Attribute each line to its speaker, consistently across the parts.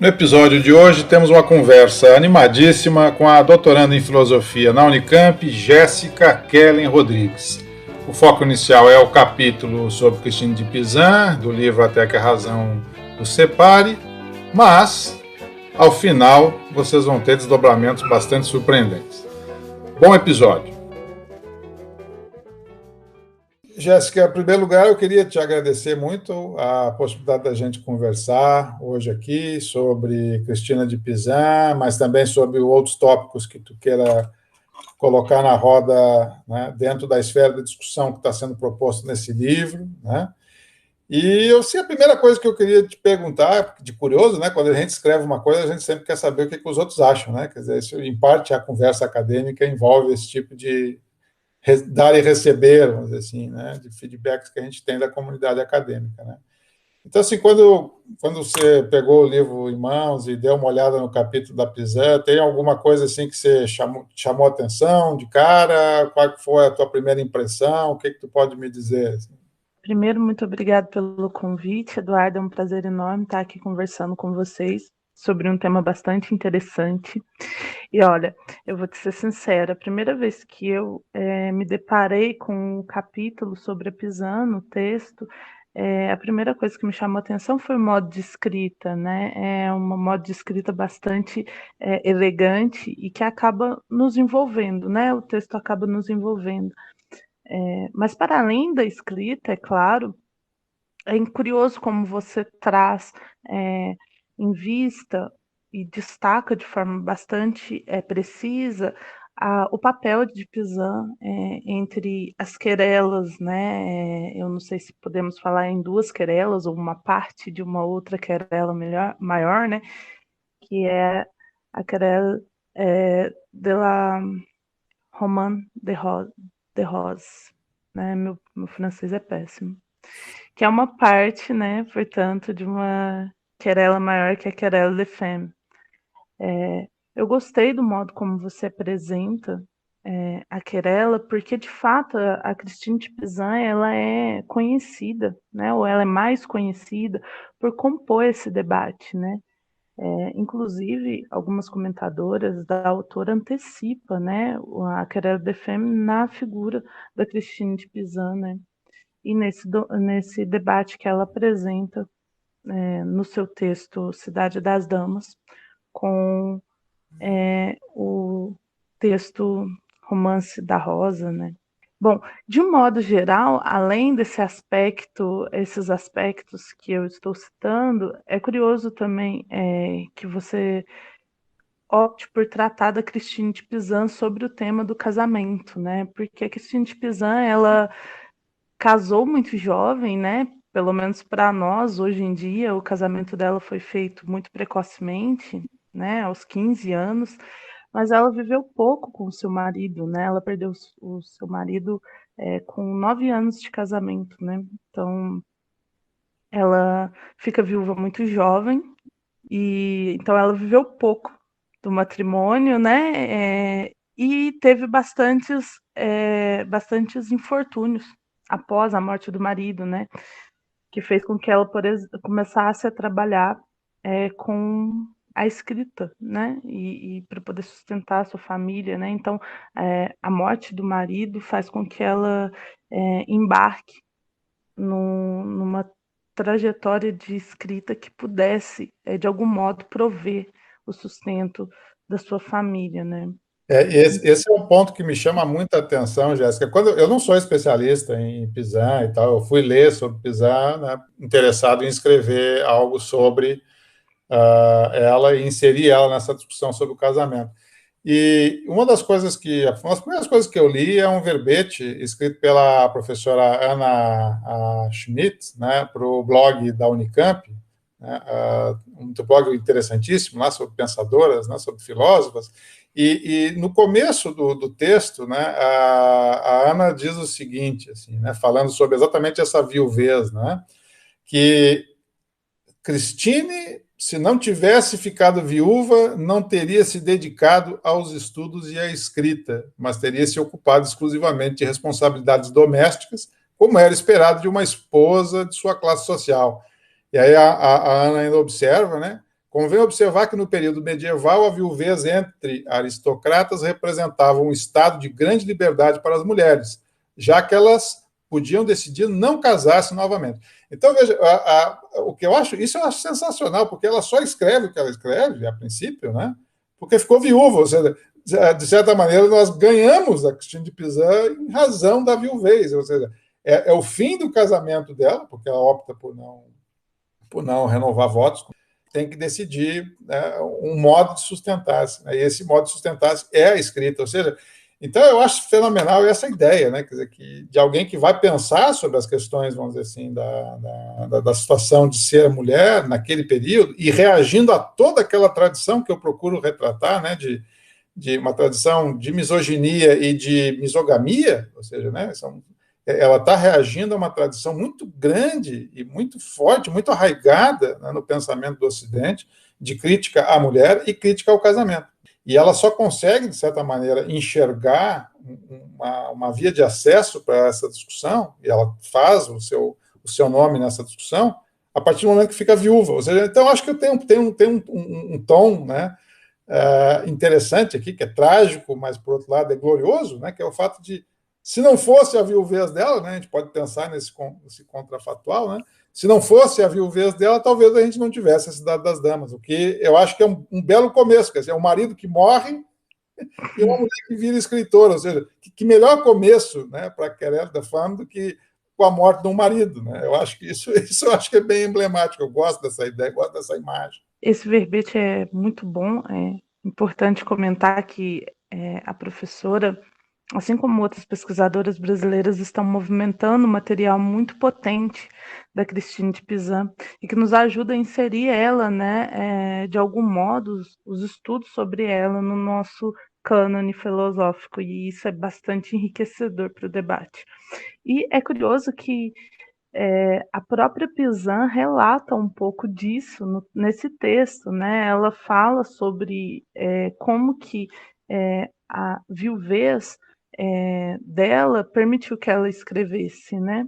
Speaker 1: No episódio de hoje temos uma conversa animadíssima com a doutoranda em filosofia na Unicamp, Jéssica Kellen Rodrigues. O foco inicial é o capítulo sobre Christine de Pizan, do livro Até que a Razão os Separe, mas, ao final, vocês vão ter desdobramentos bastante surpreendentes. Bom episódio! Jéssica, em primeiro lugar, eu queria te agradecer muito a possibilidade da gente conversar hoje aqui sobre Christine de Pizan, mas também sobre outros tópicos que tu queira colocar na roda, né, dentro da esfera da discussão que está sendo proposta nesse livro, né? E a primeira coisa que eu queria te perguntar, de curioso, né, quando a gente escreve uma coisa, a gente sempre quer saber o que os outros acham, né? Quer dizer, isso, em parte, a conversa acadêmica envolve esse tipo de dar e receber, vamos dizer assim, né, de feedbacks que a gente tem da comunidade acadêmica, né? Então, assim, quando você pegou o livro em mãos e deu uma olhada no capítulo da Pizan, tem alguma coisa assim que você chamou atenção de cara? Qual foi a tua primeira impressão? O que tu pode me dizer?
Speaker 2: Primeiro, muito obrigada pelo convite, Eduardo. É um prazer enorme estar aqui conversando com vocês sobre um tema bastante interessante. E olha, eu vou te ser sincera, a primeira vez que eu me deparei com o capítulo sobre a Pizan no texto, a primeira coisa que me chamou a atenção foi o modo de escrita, né? É um modo de escrita bastante elegante e que acaba nos envolvendo, né? O texto acaba nos envolvendo. Mas para além da escrita, é claro, é curioso como você traz em vista e destaca de forma bastante precisa o papel de Pizan entre as querelas, né? Eu não sei se podemos falar em duas querelas ou uma parte de uma outra querela maior, né? Que é a querela de la Romane de Rose, né? Meu francês é péssimo. Que é uma parte, né, portanto, de uma querela maior que a querela de Femme. Eu gostei do modo como você apresenta a querela, porque de fato a Christine de Pizan ela é conhecida, né, ou ela é mais conhecida por compor esse debate, né? Inclusive, algumas comentadoras da autora antecipa, né, a querela de Femme na figura da Christine de Pizan, né? E nesse debate que ela apresenta no seu texto Cidade das Damas, com o texto Romance da Rosa, né? Bom, de um modo geral, além esses aspectos que eu estou citando, é curioso também que você opte por tratar da Christine de Pizan sobre o tema do casamento, né? Porque a Christine de Pizan, ela casou muito jovem, né? Pelo menos para nós, hoje em dia, o casamento dela foi feito muito precocemente, né? Aos 15 anos, mas ela viveu pouco com o seu marido, né? Ela perdeu o seu marido com 9 anos de casamento, né? Então, ela fica viúva muito jovem, e então ela viveu pouco do matrimônio, né? E teve bastantes infortúnios após a morte do marido, né? Que fez com que ela começasse a trabalhar com a escrita, né? E para poder sustentar a sua família, né? Então, a morte do marido faz com que ela embarque numa trajetória de escrita que pudesse, de algum modo, prover o sustento da sua família, né?
Speaker 1: Esse é um ponto que me chama muita atenção, Jéssica. Quando eu não sou especialista em Pizan e tal, eu fui ler sobre Pizan, né, interessado em escrever algo sobre ela e inserir ela nessa discussão sobre o casamento. E uma das primeiras coisas que eu li é um verbete escrito pela professora Ana Schmidt, né, para o blog da Unicamp, né, um blog interessantíssimo lá sobre pensadoras, né, sobre filósofas. E no começo do texto, né, a Ana diz o seguinte, assim, né, falando sobre exatamente essa viuvez, né, que Christine, se não tivesse ficado viúva, não teria se dedicado aos estudos e à escrita, mas teria se ocupado exclusivamente de responsabilidades domésticas, como era esperado de uma esposa de sua classe social. E aí a Ana ainda observa, né, convém observar que no período medieval a viuvez entre aristocratas representava um estado de grande liberdade para as mulheres, já que elas podiam decidir não casar-se novamente. Então, veja, o que eu acho, isso eu acho sensacional, porque ela só escreve o que ela escreve, a princípio, né? Porque ficou viúva, ou seja, de certa maneira, nós ganhamos a Christine de Pizan em razão da viuvez, ou seja, é o fim do casamento dela, porque ela opta por não renovar votos, tem que decidir, né, um modo de sustentar-se, né, e esse modo de sustentar-se é a escrita, ou seja, então eu acho fenomenal essa ideia, né, quer dizer, de alguém que vai pensar sobre as questões, vamos dizer assim, da situação de ser mulher naquele período e reagindo a toda aquela tradição que eu procuro retratar, né, de uma tradição de misoginia e de misogamia, ou seja, né, ela está reagindo a uma tradição muito grande e muito forte, muito arraigada, né, no pensamento do Ocidente, de crítica à mulher e crítica ao casamento. E ela só consegue, de certa maneira, enxergar uma via de acesso para essa discussão, e ela faz o seu nome nessa discussão, a partir do momento que fica viúva. Ou seja, então, acho que tem um tom, né, interessante aqui, que é trágico, mas, por outro lado, é glorioso, né, que é o fato de, se não fosse a viuvez dela, né, a gente pode pensar nesse contrafatual, né, se não fosse a viuvez dela, talvez a gente não tivesse a Cidade das Damas, o que eu acho que é um belo começo, quer dizer, é um marido que morre e uma mulher que vira escritora, ou seja, que melhor começo, né, para a Querelle da Femme do que com a morte de um marido, né? Eu acho que isso eu acho que é bem emblemático, eu gosto dessa ideia, gosto dessa imagem.
Speaker 2: Esse verbete é muito bom, é importante comentar que a professora, assim como outras pesquisadoras brasileiras, estão movimentando um material muito potente da Christine de Pizan e que nos ajuda a inserir ela, né, de algum modo, os estudos sobre ela no nosso cânone filosófico, e isso é bastante enriquecedor para o debate. E é curioso que a própria Pizan relata um pouco disso nesse texto, né? Ela fala sobre como que a viuvez dela permitiu que ela escrevesse, né?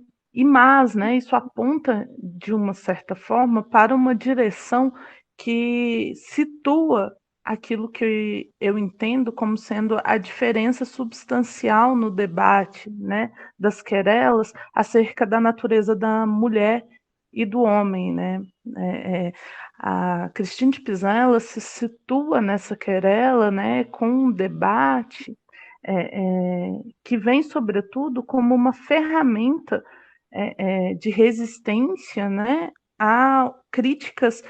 Speaker 2: Né, isso aponta de uma certa forma para uma direção que situa aquilo que eu entendo como sendo a diferença substancial no debate, né, das querelas acerca da natureza da mulher e do homem, né? É, é, a Christine de Pizan, ela se situa nessa querela, né, com um debate que vem, sobretudo, como uma ferramenta de resistência, né, a críticas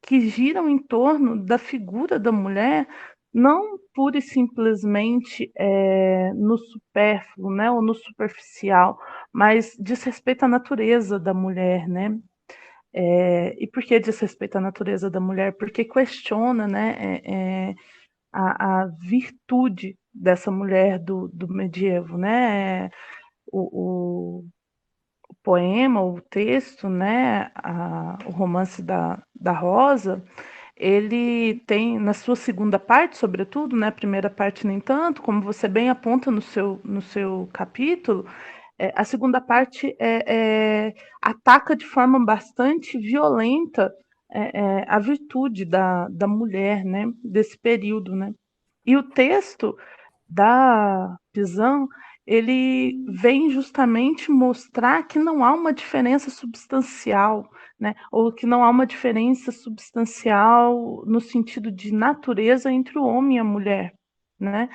Speaker 2: que giram em torno da figura da mulher, não pura e simplesmente no supérfluo, né, ou no superficial, mas diz respeito à natureza da mulher, né? E por que diz respeito à natureza da mulher? Porque questiona, né, a virtude dessa mulher do medievo, né? O poema, o texto, né, o romance da Rosa, ele tem, na sua segunda parte, sobretudo, né, a primeira parte nem tanto, como você bem aponta no seu capítulo, a segunda parte ataca de forma bastante violenta a virtude da mulher, né, desse período, né. E o texto da Pizan, ele vem justamente mostrar que não há uma diferença substancial, né, ou que não há uma diferença substancial no sentido de natureza entre o homem e a mulher, né,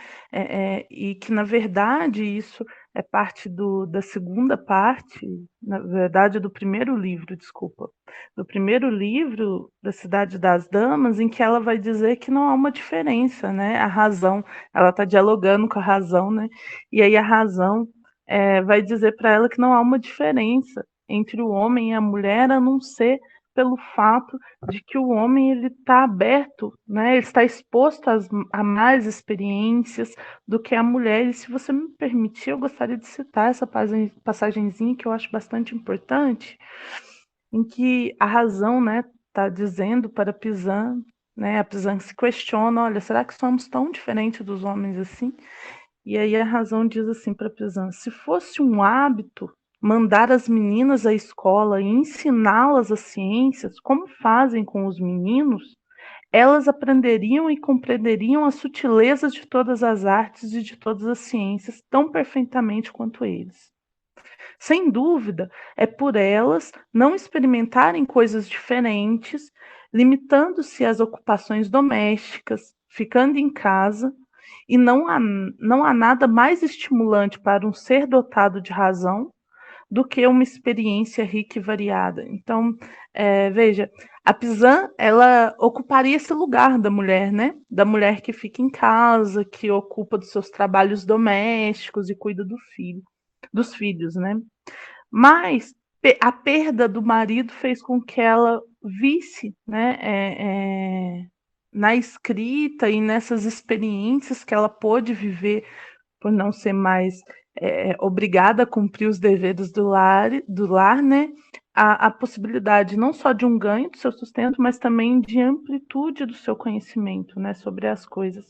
Speaker 2: e que na verdade isso é parte da segunda parte, na verdade do primeiro livro, desculpa, do primeiro livro da Cidade das Damas, em que ela vai dizer que não há uma diferença, né, a razão, ela está dialogando com a razão, né? E aí a razão vai dizer para ela que não há uma diferença entre o homem e a mulher, a não ser pelo fato de que o homem ele está aberto, né? Ele está exposto a mais experiências do que a mulher. E se você me permitir, eu gostaria de citar essa passagenzinha que eu acho bastante importante, em que a razão, né, está dizendo para Pizan, né, a Pizan se questiona, olha, será que somos tão diferentes dos homens assim? E aí a razão diz assim para Pizan, se fosse um hábito mandar as meninas à escola e ensiná-las as ciências, como fazem com os meninos, elas aprenderiam e compreenderiam as sutilezas de todas as artes e de todas as ciências tão perfeitamente quanto eles. Sem dúvida, é por elas não experimentarem coisas diferentes, limitando-se às ocupações domésticas, ficando em casa, e não há nada mais estimulante para um ser dotado de razão do que uma experiência rica e variada. Então, veja, a Pizan, ela ocuparia esse lugar da mulher, né? Da mulher que fica em casa, que ocupa dos seus trabalhos domésticos e cuida dos filhos, né? Mas a perda do marido fez com que ela visse, né, na escrita e nessas experiências que ela pôde viver por não ser mais obrigada a cumprir os deveres do lar, né, a possibilidade não só de um ganho do seu sustento, mas também de amplitude do seu conhecimento, né, sobre as coisas.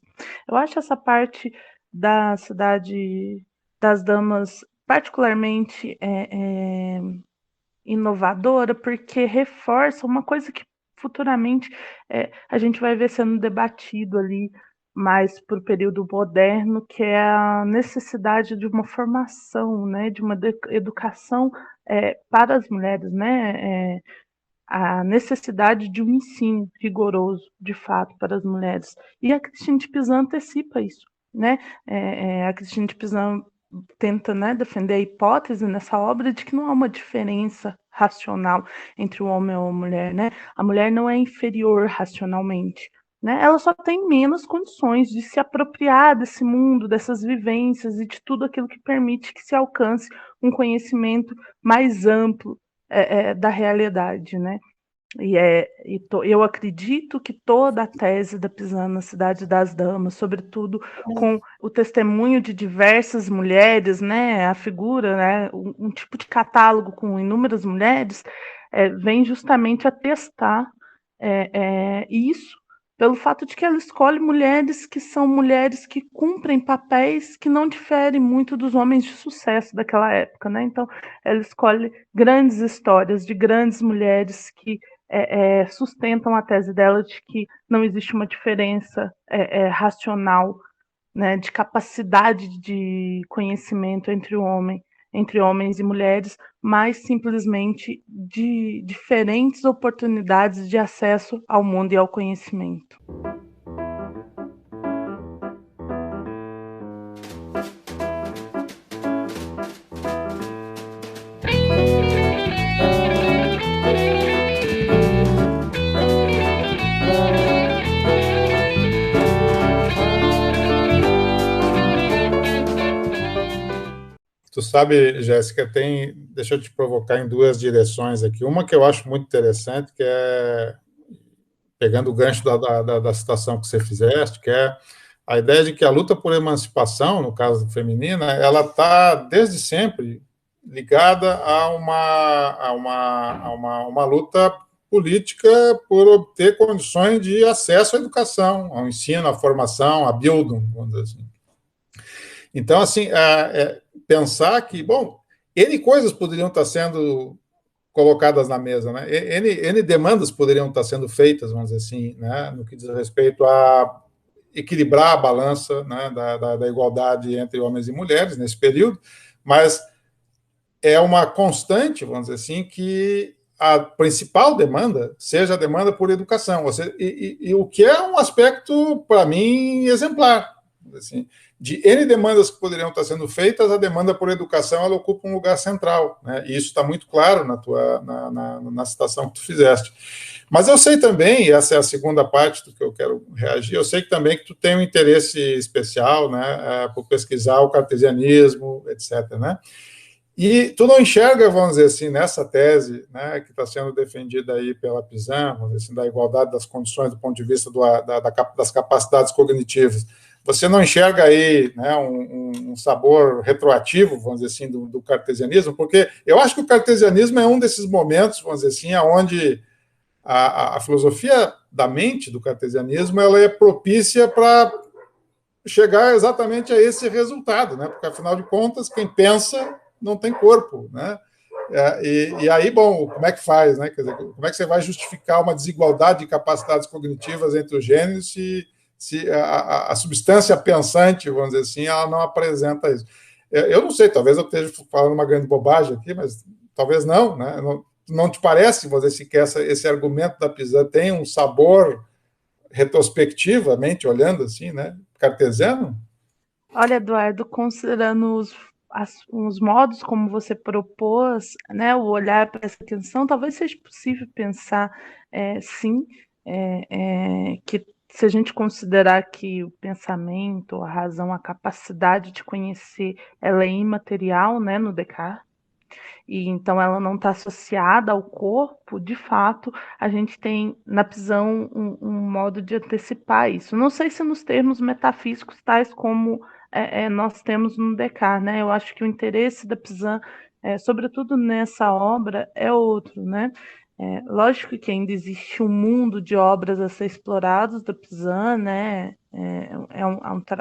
Speaker 2: Eu acho essa parte da cidade das damas particularmente inovadora, porque reforça uma coisa que futuramente a gente vai ver sendo debatido ali mais para o período moderno, que é a necessidade de uma formação, né, de uma educação para as mulheres, né, a necessidade de um ensino rigoroso, de fato, para as mulheres. E a Christine de Pizan antecipa isso, né? A Christine de Pizan tenta, né, defender a hipótese nessa obra de que não há uma diferença racional entre o homem e a mulher, né? A mulher não é inferior racionalmente, né? Ela só tem menos condições de se apropriar desse mundo, dessas vivências e de tudo aquilo que permite que se alcance um conhecimento mais amplo da realidade, né? Eu acredito que toda a tese da Pizan na Cidade das Damas, sobretudo com o testemunho de diversas mulheres, né, a figura, né, um tipo de catálogo com inúmeras mulheres, vem justamente atestar isso, pelo fato de que ela escolhe mulheres que são mulheres que cumprem papéis que não diferem muito dos homens de sucesso daquela época, né? Então, ela escolhe grandes histórias de grandes mulheres que sustentam a tese dela de que não existe uma diferença racional, né, de capacidade de conhecimento entre homens e mulheres, mas simplesmente de diferentes oportunidades de acesso ao mundo e ao conhecimento.
Speaker 1: Tu sabe, Jéssica, deixa eu te provocar em duas direções aqui. Uma que eu acho muito interessante, que é, pegando o gancho da citação que você fizeste, que é a ideia de que a luta por emancipação, no caso feminina, ela está, desde sempre, ligada a uma luta política por obter condições de acesso à educação, ao ensino, à formação, à Bildung, vamos dizer assim. Então, assim, pensar que, bom, N coisas poderiam estar sendo colocadas na mesa, né? N demandas poderiam estar sendo feitas, vamos dizer assim, né? No que diz respeito a equilibrar a balança, né, da igualdade entre homens e mulheres nesse período, mas é uma constante, vamos dizer assim, que a principal demanda seja a demanda por educação, e o que é um aspecto, para mim, exemplar, assim, de N demandas que poderiam estar sendo feitas, a demanda por educação ela ocupa um lugar central, né? E isso está muito claro na citação que tu fizeste. Mas eu sei também, e essa é a segunda parte do que eu quero reagir, eu sei que também que tu tem um interesse especial, né, por pesquisar o cartesianismo, etc., né? E tu não enxerga, vamos dizer assim, nessa tese, né, que está sendo defendida aí pela Pizan, vamos dizer assim, da igualdade das condições do ponto de vista das capacidades cognitivas, você não enxerga aí, né, um sabor retroativo, vamos dizer assim, do cartesianismo? Porque eu acho que o cartesianismo é um desses momentos, vamos dizer assim, onde a filosofia da mente do cartesianismo ela é propícia para chegar exatamente a esse resultado, né? Porque, afinal de contas, quem pensa não tem corpo, né? E aí, bom, como é que faz, né? Quer dizer, como é que você vai justificar uma desigualdade de capacidades cognitivas entre os gêneros se a substância pensante, vamos dizer assim, ela não apresenta isso? Eu não sei, talvez eu esteja falando uma grande bobagem aqui, mas talvez não, né? Não te parece, vamos dizer assim, que esse argumento da Piaget tem um sabor retrospectivamente, olhando assim, né? Cartesiano?
Speaker 2: Olha, Eduardo, considerando os modos como você propôs, né, o olhar para essa questão, talvez seja possível pensar, sim, que se a gente considerar que o pensamento, a razão, a capacidade de conhecer, ela é imaterial, né, no Descartes, e então ela não está associada ao corpo, de fato, a gente tem na prisão um modo de antecipar isso. Não sei se nos termos metafísicos, tais como nós temos no Descartes, né? Eu acho que o interesse da Pizan, sobretudo nessa obra, é outro, né? Lógico que ainda existe um mundo de obras a ser explorados da Pizan, né?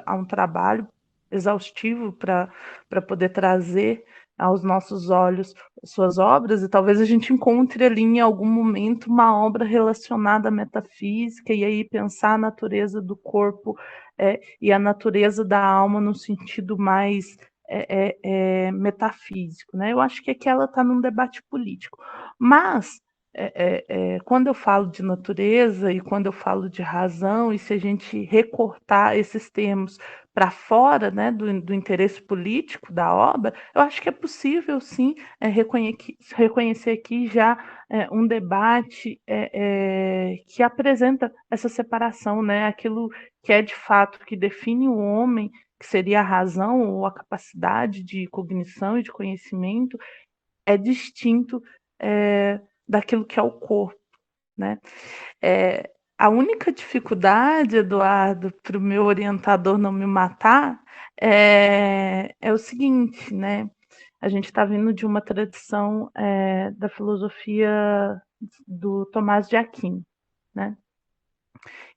Speaker 2: Há um trabalho exaustivo para poder trazer aos nossos olhos suas obras, e talvez a gente encontre ali em algum momento uma obra relacionada à metafísica, e aí pensar a natureza do corpo e a natureza da alma no sentido mais metafísico, né? Eu acho que aqui ela está num debate político, mas quando eu falo de natureza e quando eu falo de razão, e se a gente recortar esses termos para fora, né, do interesse político da obra, eu acho que é possível, sim, reconhecer aqui já um debate que apresenta essa separação, né, aquilo que é de fato que define o homem, que seria a razão ou a capacidade de cognição e de conhecimento, é distinto daquilo que é o corpo, né? A única dificuldade, Eduardo, para o meu orientador não me matar, é o seguinte, né? A gente está vindo de uma tradição da filosofia do Tomás de Aquino, né?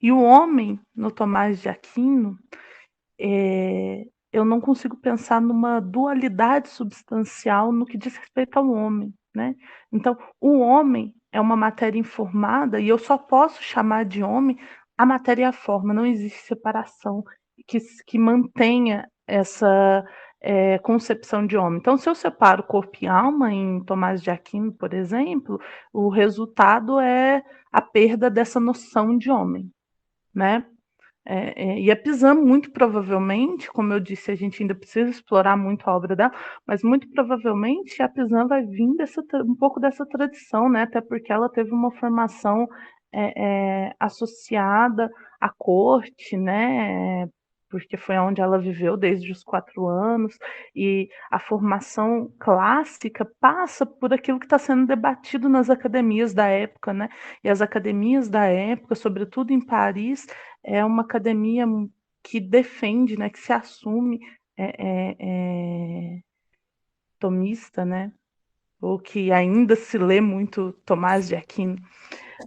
Speaker 2: E o homem, no Tomás de Aquino, eu não consigo pensar numa dualidade substancial no que diz respeito ao homem, né? Então, o homem é uma matéria informada e eu só posso chamar de homem a matéria e a forma, não existe separação que mantenha essa concepção de homem. Então, se eu separo corpo e alma em Tomás de Aquino, por exemplo, o resultado é a perda dessa noção de homem, né? E a Pizan, muito provavelmente, como eu disse, a gente ainda precisa explorar muito a obra dela, mas muito provavelmente a Pizan vai vir um pouco dessa tradição, né? Até porque ela teve uma formação associada à corte, né? Porque foi onde ela viveu desde os 4 anos, e a formação clássica passa por aquilo que está sendo debatido nas academias da época, né? E as academias da época, sobretudo em Paris, é uma academia que defende, né, que se assume tomista, né, ou que ainda se lê muito Tomás de Aquino.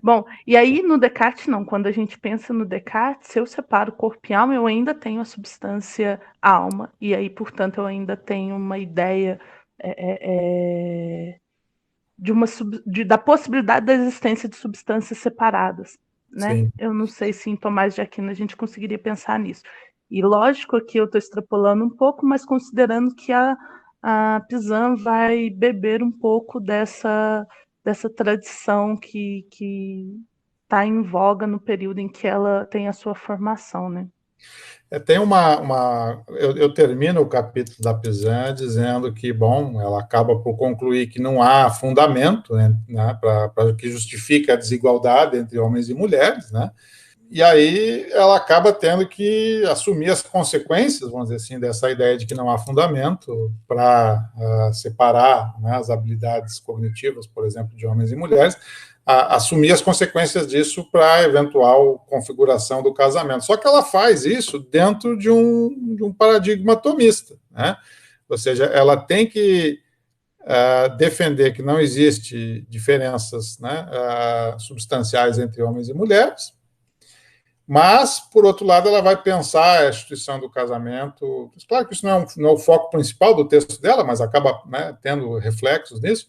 Speaker 2: Bom, e aí no Descartes não, quando a gente pensa no Descartes, se eu separo corpo e alma, eu ainda tenho a substância alma, e aí, portanto, eu ainda tenho uma ideia da possibilidade da existência de substâncias separadas, né?
Speaker 1: Sim.
Speaker 2: Eu não sei se em Tomás de Aquino a gente conseguiria pensar nisso. E lógico que eu estou extrapolando um pouco, mas considerando que a Pizan vai beber um pouco dessa tradição que está em voga no período em que ela tem a sua formação, né?
Speaker 1: Tem eu termino o capítulo da Pizan dizendo que, bom, ela acaba por concluir que não há fundamento, né, para que justifique a desigualdade entre homens e mulheres, né? E aí ela acaba tendo que assumir as consequências, vamos dizer assim, dessa ideia de que não há fundamento para separar, né, as habilidades cognitivas, por exemplo, de homens e mulheres, assumir as consequências disso para a eventual configuração do casamento. Só que ela faz isso dentro de um paradigma atomista, né? Ou seja, ela tem que defender que não existe diferenças, né, substanciais entre homens e mulheres, mas, por outro lado, ela vai pensar a instituição do casamento. Claro que isso não é o foco principal do texto dela, mas acaba, né, tendo reflexos nisso.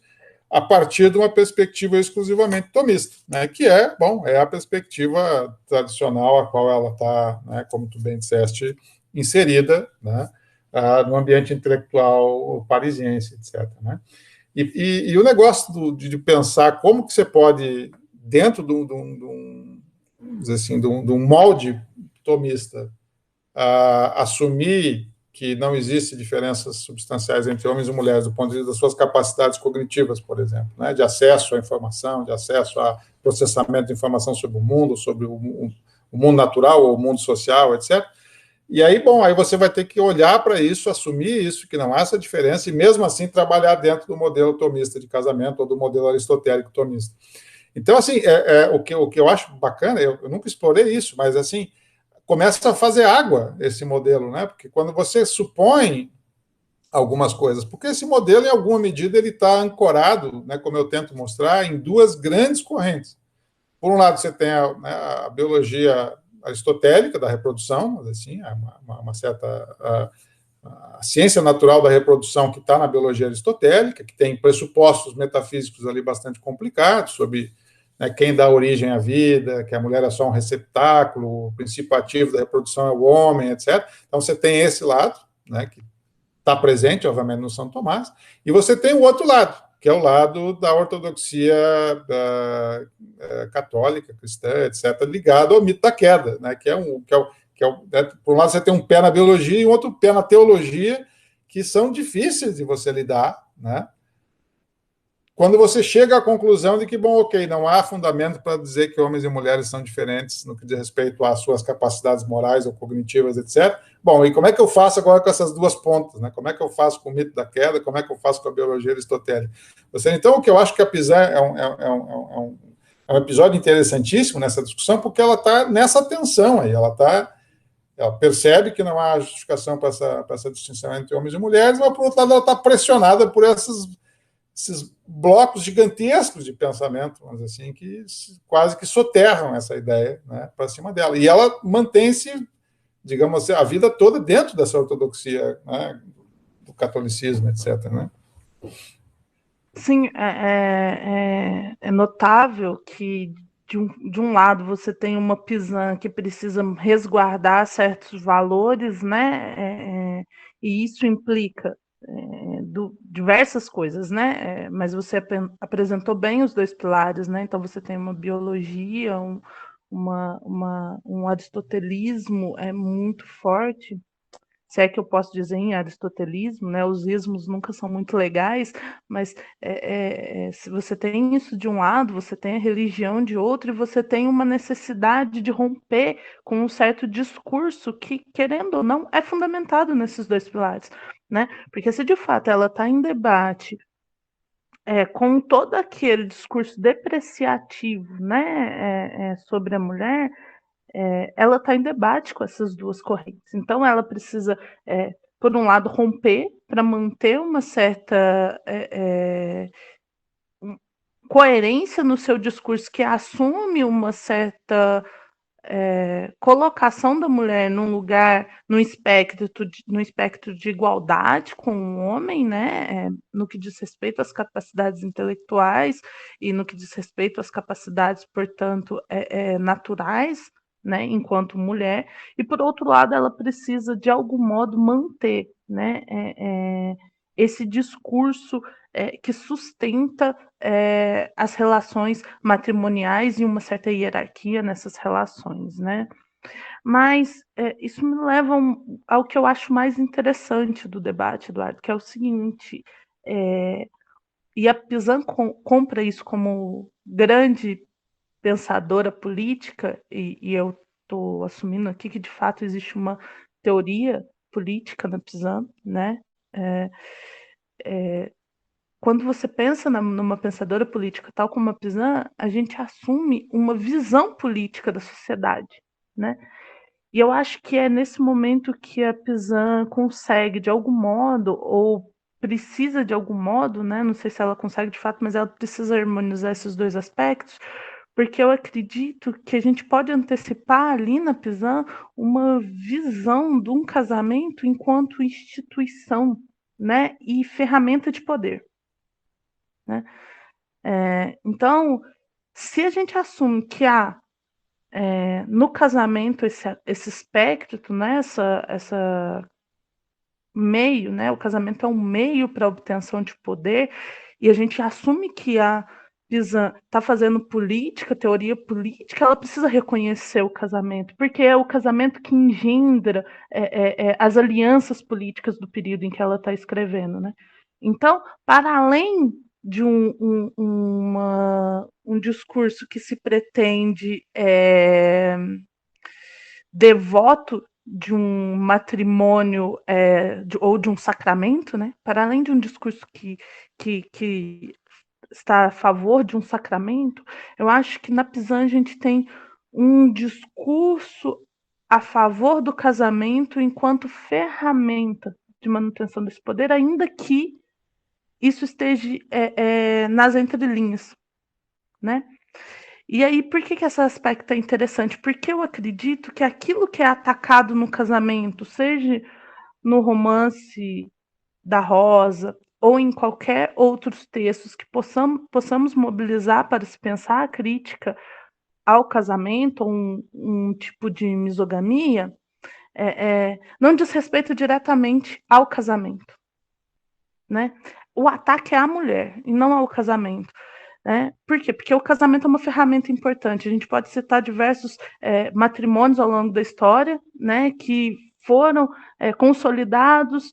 Speaker 1: a partir de uma perspectiva exclusivamente tomista, né, que é a perspectiva tradicional a qual ela está, né, como tu bem disseste, inserida, né, no ambiente intelectual parisiense, etc. Né? E o negócio de pensar como que você pode, dentro de um molde tomista, assumir que não existe diferenças substanciais entre homens e mulheres do ponto de vista das suas capacidades cognitivas, por exemplo, né, de acesso à informação, de acesso a processamento de informação sobre o mundo, sobre o mundo natural ou o mundo social, etc. E aí, bom, aí você vai ter que olhar para isso, assumir isso, que não há essa diferença, e mesmo assim trabalhar dentro do modelo tomista de casamento ou do modelo aristotélico tomista. Então, assim, o que eu acho bacana, eu nunca explorei isso, mas, assim, começa a fazer água esse modelo, né? Porque quando você supõe algumas coisas, porque esse modelo, em alguma medida, ele está ancorado, né, como eu tento mostrar, em duas grandes correntes. Por um lado, você tem a biologia aristotélica da reprodução, mas assim, uma certa a ciência natural da reprodução que está na biologia aristotélica, que tem pressupostos metafísicos ali bastante complicados sobre, né, quem dá origem à vida, que a mulher é só um receptáculo, o princípio ativo da reprodução é o homem, etc. Então você tem esse lado, né, que está presente, obviamente, no São Tomás, e você tem o outro lado, que é o lado da ortodoxia católica, cristã, etc., ligado ao mito da queda, né, né, por um lado você tem um pé na biologia e um outro pé na teologia, que são difíceis de você lidar, né? Quando você chega à conclusão de que, bom, ok, não há fundamento para dizer que homens e mulheres são diferentes no que diz respeito às suas capacidades morais ou cognitivas, etc. Bom, e como é que eu faço agora com essas duas pontas, né? Como é que eu faço com o mito da queda? Como é que eu faço com a biologia aristotélica? Então, o que eu acho que a Pizan é um episódio interessantíssimo nessa discussão, porque ela está nessa tensão aí, ela percebe que não há justificação para essa distinção entre homens e mulheres, mas, por outro lado, ela está pressionada por esses blocos gigantescos de pensamento, vamos dizer assim, que quase que soterram essa ideia, né, para cima dela. E ela mantém-se, digamos assim, a vida toda dentro dessa ortodoxia, né, do catolicismo, etc. Né?
Speaker 2: Sim, é notável que, de um lado, você tem uma Pizan que precisa resguardar certos valores, né? E isso implica diversas coisas, né? Mas você apresentou bem os dois pilares, né? Então você tem uma biologia, um aristotelismo muito forte, se é que eu posso dizer em aristotelismo, né? Os ismos nunca são muito legais, mas se você tem isso de um lado, você tem a religião de outro, e você tem uma necessidade de romper com um certo discurso que, querendo ou não, é fundamentado nesses dois pilares, né? Porque se de fato ela está em debate com todo aquele discurso depreciativo, né, sobre a mulher, ela está em debate com essas duas correntes. Então, ela precisa, por um lado, romper para manter uma certa coerência no seu discurso, que assume uma certa colocação da mulher num lugar, no espectro de igualdade com o homem, né? No que diz respeito às capacidades intelectuais e no que diz respeito às capacidades, portanto, naturais, né? Enquanto mulher. E, por outro lado, ela precisa, de algum modo, manter, né? Esse discurso que sustenta as relações matrimoniais e uma certa hierarquia nessas relações, né? Mas isso me leva ao que eu acho mais interessante do debate, Eduardo, que é o seguinte, e a Pizan compra isso como grande pensadora política, e eu estou assumindo aqui que de fato existe uma teoria política na Pizan, né? Quando você pensa numa pensadora política tal como a Pizan, a gente assume uma visão política da sociedade, né? E eu acho que é nesse momento que a Pizan consegue, de algum modo, ou precisa de algum modo, né? Não sei se ela consegue de fato, mas ela precisa harmonizar esses dois aspectos, porque eu acredito que a gente pode antecipar ali na Pizan uma visão de um casamento enquanto instituição, né? E ferramenta de poder, né? Então, se a gente assume que há no casamento esse espectro, né, essa meio, né, o casamento é um meio para a obtenção de poder, e a gente assume que a Pizan está fazendo política, teoria política, ela precisa reconhecer o casamento, porque é o casamento que engendra as alianças políticas do período em que ela está escrevendo, né? Então, para além de um discurso que se pretende devoto de um matrimônio ou de um sacramento, né? Para além de um discurso que está a favor de um sacramento, eu acho que na Pizan a gente tem um discurso a favor do casamento enquanto ferramenta de manutenção desse poder, ainda que isso esteja nas entrelinhas, né? E aí, por que esse aspecto é interessante? Porque eu acredito que aquilo que é atacado no casamento, seja no romance da Rosa ou em qualquer outros textos que possamos mobilizar para se pensar a crítica ao casamento, ou um tipo de misogamia, não diz respeito diretamente ao casamento, né? O ataque é à mulher e não ao casamento. Por quê? Porque o casamento é uma ferramenta importante. A gente pode citar diversos matrimônios ao longo da história, né, que foram consolidados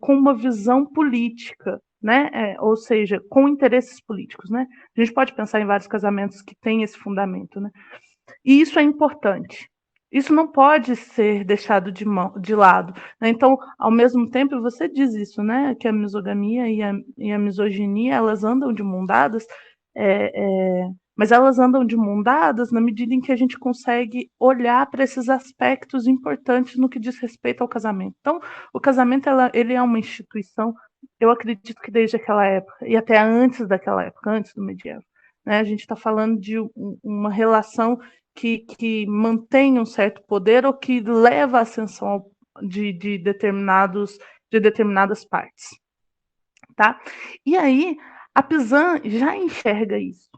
Speaker 2: com uma visão política, né, ou seja, com interesses políticos. Né? A gente pode pensar em vários casamentos que têm esse fundamento. Né? E isso é importante. Isso não pode ser deixado de lado. Né? Então, ao mesmo tempo, você diz isso, né? Que a misogamia e a misoginia, elas andam de mão dadas, mas elas andam de mão dadas na medida em que a gente consegue olhar para esses aspectos importantes no que diz respeito ao casamento. Então, o casamento ele é uma instituição, eu acredito que desde aquela época, e até antes daquela época, antes do medieval. Né? A gente está falando de uma relação que mantém um certo poder ou que leva à ascensão de determinadas partes. Tá? E aí, a Pizan já enxerga isso.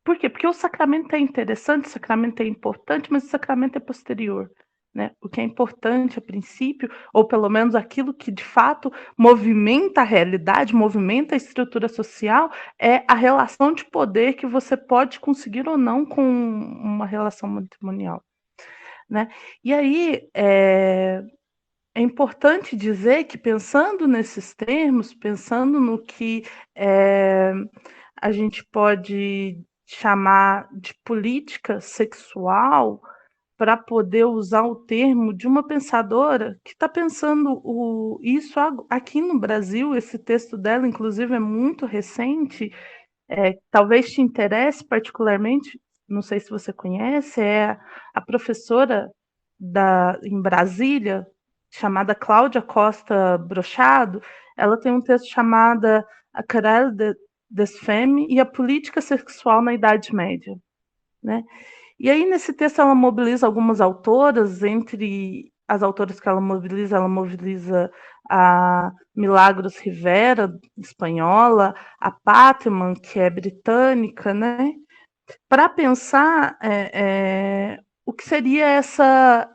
Speaker 2: Por quê? Porque o sacramento é interessante, o sacramento é importante, mas o sacramento é posterior. Né? O que é importante a princípio, ou pelo menos aquilo que de fato movimenta a realidade, movimenta a estrutura social, é a relação de poder que você pode conseguir ou não com uma relação matrimonial. Né? E aí é importante dizer que, pensando nesses termos, pensando no que a gente pode chamar de política sexual, para poder usar o termo de uma pensadora que está pensando isso aqui no Brasil. Esse texto dela, inclusive, é muito recente, talvez te interesse particularmente, não sei se você conhece, é a professora em Brasília, chamada Cláudia Costa Brochado. Ela tem um texto chamado A Querelle des Femmes e a Política Sexual na Idade Média. Né? E aí, nesse texto, ela mobiliza algumas autoras. Entre as autoras que ela mobiliza a Milagros Rivera, espanhola, a Patman, que é britânica, né? Para pensar o que seria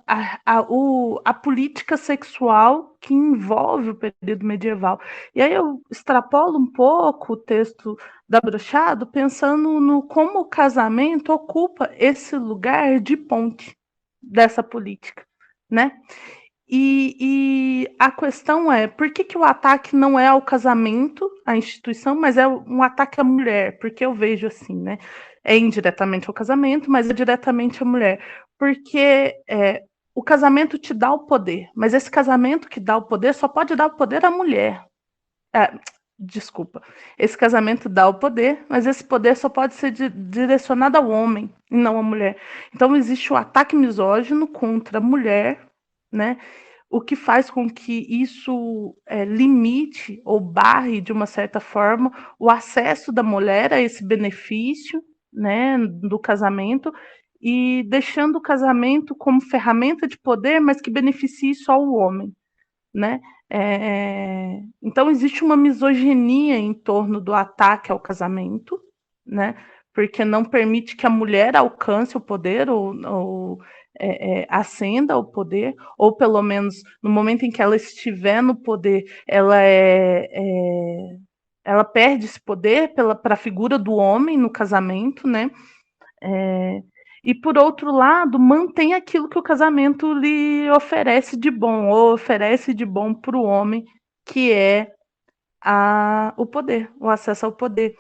Speaker 2: a política sexual que envolve o período medieval. E aí eu extrapolo um pouco o texto da Brochado, pensando no como o casamento ocupa esse lugar de ponte dessa política, né? E a questão é, por que o ataque não é ao casamento, à instituição, mas é um ataque à mulher? Porque eu vejo assim, né? É indiretamente ao casamento, mas é diretamente à mulher. Porque o casamento te dá o poder, mas esse casamento que dá o poder só pode dar o poder à mulher. Desculpa. Esse casamento dá o poder, mas esse poder só pode ser direcionado ao homem e não à mulher. Então existe o ataque misógino contra a mulher, né? O que faz com que isso limite ou barre, de uma certa forma, o acesso da mulher a esse benefício, né, do casamento, e deixando o casamento como ferramenta de poder, mas que beneficie só o homem. né? Então existe uma misoginia em torno do ataque ao casamento, né? Porque não permite que a mulher alcance o poder ou ascenda ao poder, ou pelo menos no momento em que ela estiver no poder, ela perde esse poder para a figura do homem no casamento, né? E por outro lado, mantém aquilo que o casamento lhe oferece de bom, ou oferece de bom para o homem, que é o poder, o acesso ao poder.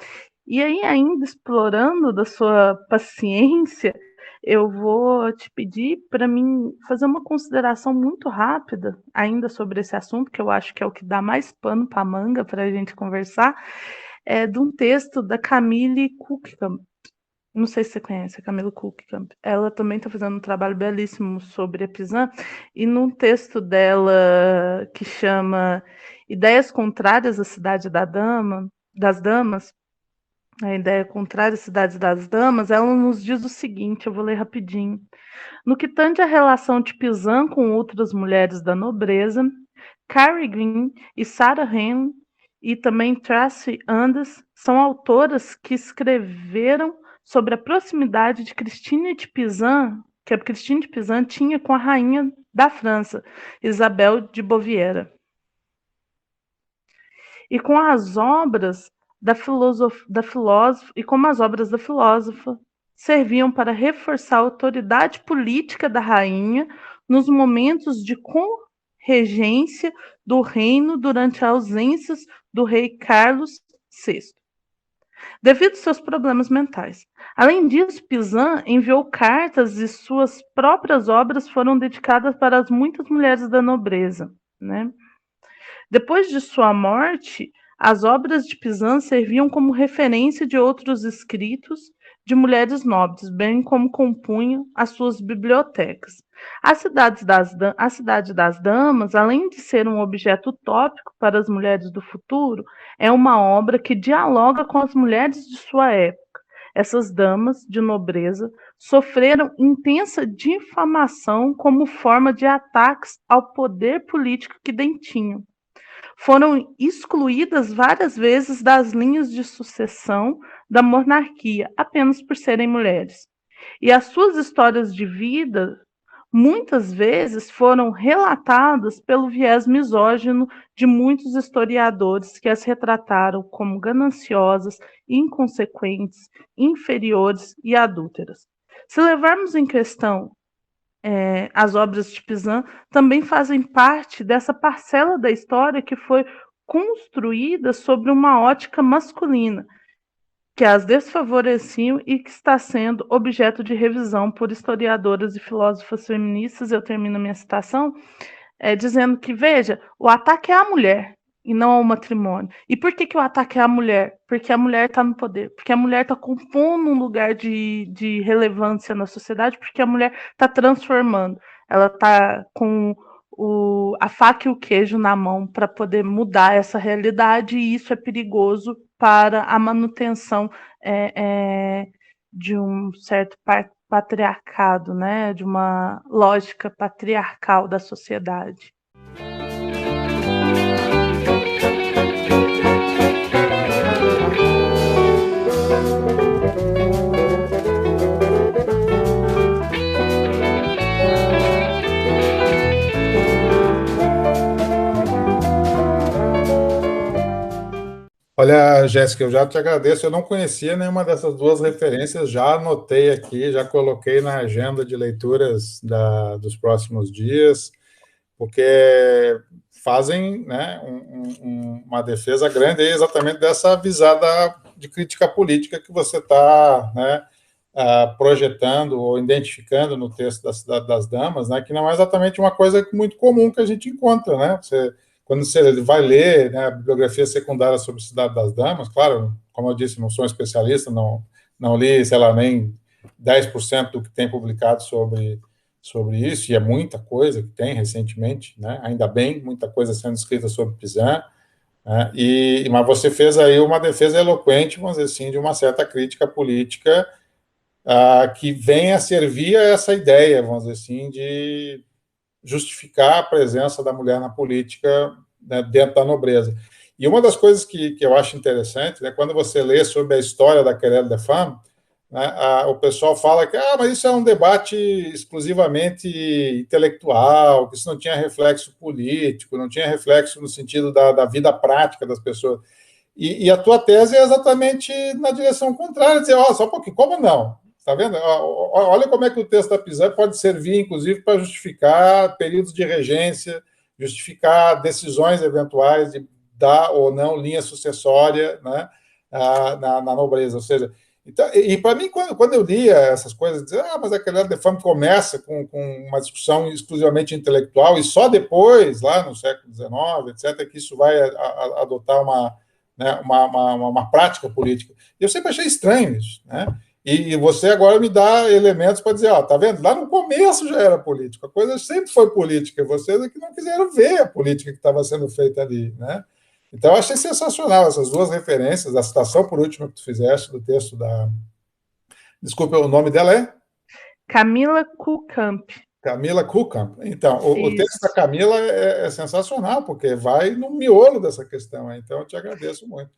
Speaker 2: E aí, ainda explorando da sua paciência, eu vou te pedir para mim fazer uma consideração muito rápida ainda sobre esse assunto, que eu acho que é o que dá mais pano para manga para a gente conversar, de um texto da Camille Cookcamp. Não sei se você conhece a Camille Cookcamp. Ela também está fazendo um trabalho belíssimo sobre a Pizan, e num texto dela que chama Ideias Contrárias à Cidade das Damas, a ideia contrária à Cidade das Damas, ela nos diz o seguinte, eu vou ler rapidinho. No que tange a relação de Pizan com outras mulheres da nobreza, Carrie Green e Sarah Henley e também Tracy Andes são autoras que escreveram sobre a proximidade de Christine de Pizan, que a Christine de Pizan tinha com a rainha da França, Isabel de Baviera. E com as obras da filósofa e como as obras da filósofa serviam para reforçar a autoridade política da rainha nos momentos de regência do reino durante as ausências do rei Carlos VI, devido aos seus problemas mentais. Além disso, Pizan enviou cartas e suas próprias obras foram dedicadas para as muitas mulheres da nobreza, né? Depois de sua morte, as obras de Pizan serviam como referência de outros escritos de mulheres nobres, bem como compunham as suas bibliotecas. A Cidade das Damas, além de ser um objeto utópico para as mulheres do futuro, é uma obra que dialoga com as mulheres de sua época. Essas damas de nobreza sofreram intensa difamação como forma de ataques ao poder político que detinham. Foram excluídas várias vezes das linhas de sucessão da monarquia, apenas por serem mulheres. E as suas histórias de vida, muitas vezes, foram relatadas pelo viés misógino de muitos historiadores que as retrataram como gananciosas, inconsequentes, inferiores e adúlteras. Se levarmos em questão as obras de Pizan também fazem parte dessa parcela da história que foi construída sobre uma ótica masculina, que as desfavoreciam e que está sendo objeto de revisão por historiadoras e filósofas feministas. Eu termino minha citação dizendo que, veja, o ataque é à mulher e não ao matrimônio. E por que o ataque é à mulher? Porque a mulher está no poder, porque a mulher está compondo um lugar de relevância na sociedade, porque a mulher está transformando. Ela está com a faca e o queijo na mão para poder mudar essa realidade, e isso é perigoso para a manutenção de um certo patriarcado, né? De uma lógica patriarcal da sociedade.
Speaker 1: Olha, Jéssica, eu já te agradeço. Eu não conhecia nenhuma dessas duas referências, já anotei aqui, já coloquei na agenda de leituras dos próximos dias, porque fazem, né, uma defesa grande exatamente dessa visada de crítica política que você está, né, projetando ou identificando no texto da Cidade das Damas, né, que não é exatamente uma coisa muito comum que a gente encontra, né? Quando você vai ler, né, a bibliografia secundária sobre Cidade das Damas, claro, como eu disse, não sou um especialista, não li, sei lá, nem 10% do que tem publicado sobre isso, e é muita coisa que tem recentemente, né? Ainda bem, muita coisa sendo escrita sobre Pizan, né? Mas você fez aí uma defesa eloquente, vamos dizer assim, de uma certa crítica política que vem a servir a essa ideia, vamos dizer assim, justificar a presença da mulher na política, né, dentro da nobreza. E uma das coisas que eu acho interessante, né, quando você lê sobre a história da Querelle des Femmes, né, o pessoal fala que mas isso é um debate exclusivamente intelectual, que isso não tinha reflexo político, não tinha reflexo no sentido da vida prática das pessoas. E a tua tese é exatamente na direção contrária, dizer, só um pouquinho, como não? Está vendo? Olha como é que o texto da Pizan pode servir, inclusive, para justificar períodos de regência, justificar decisões eventuais de dar ou não linha sucessória, né, na nobreza. Ou seja, então, e para mim, quando eu lia essas coisas, dizer, mas a Querelle des Femmes começa com uma discussão exclusivamente intelectual e só depois, lá no século XIX, etc., que isso vai adotar né, uma prática política. Eu sempre achei estranho isso, né? E você agora me dá elementos para dizer, tá vendo? Lá no começo já era político, a coisa sempre foi política, vocês é que não quiseram ver a política que estava sendo feita ali, né? Então, eu achei sensacional essas duas referências, a citação por último que tu fizeste do texto da... Desculpa, o nome dela é?
Speaker 2: Camila Kukamp.
Speaker 1: Camila Kukamp. Então, o texto da Camila é sensacional, porque vai no miolo dessa questão, então eu te agradeço muito.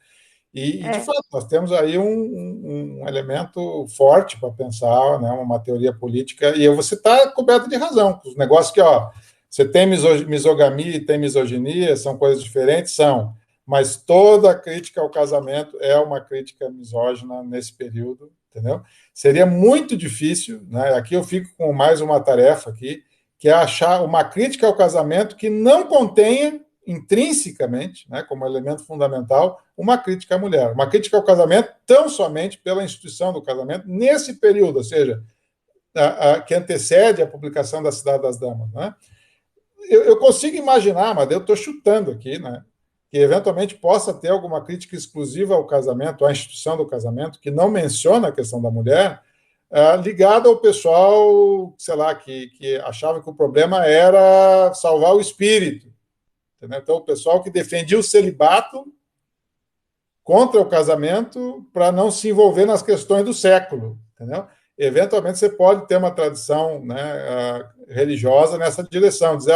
Speaker 1: E de fato, nós temos aí um elemento forte para pensar, né, uma teoria política, e você está coberto de razão. Os negócios que, você tem misogamia e tem misoginia, são coisas diferentes? São. Mas toda crítica ao casamento é uma crítica misógina nesse período, entendeu? Seria muito difícil, né? Aqui eu fico com mais uma tarefa aqui, que é achar uma crítica ao casamento que não contenha intrinsecamente, né, como elemento fundamental, uma crítica à mulher, uma crítica ao casamento tão somente pela instituição do casamento nesse período, ou seja, que antecede a publicação da Cidade das Damas, né? Eu consigo imaginar, mas eu estou chutando aqui, né, que eventualmente possa ter alguma crítica exclusiva ao casamento, à instituição do casamento, que não menciona a questão da mulher, ligada ao pessoal, sei lá, que achava que o problema era salvar o espírito. Entendeu? Então, o pessoal que defendia o celibato contra o casamento para não se envolver nas questões do século. Entendeu? Eventualmente, você pode ter uma tradição, né, religiosa nessa direção, dizer,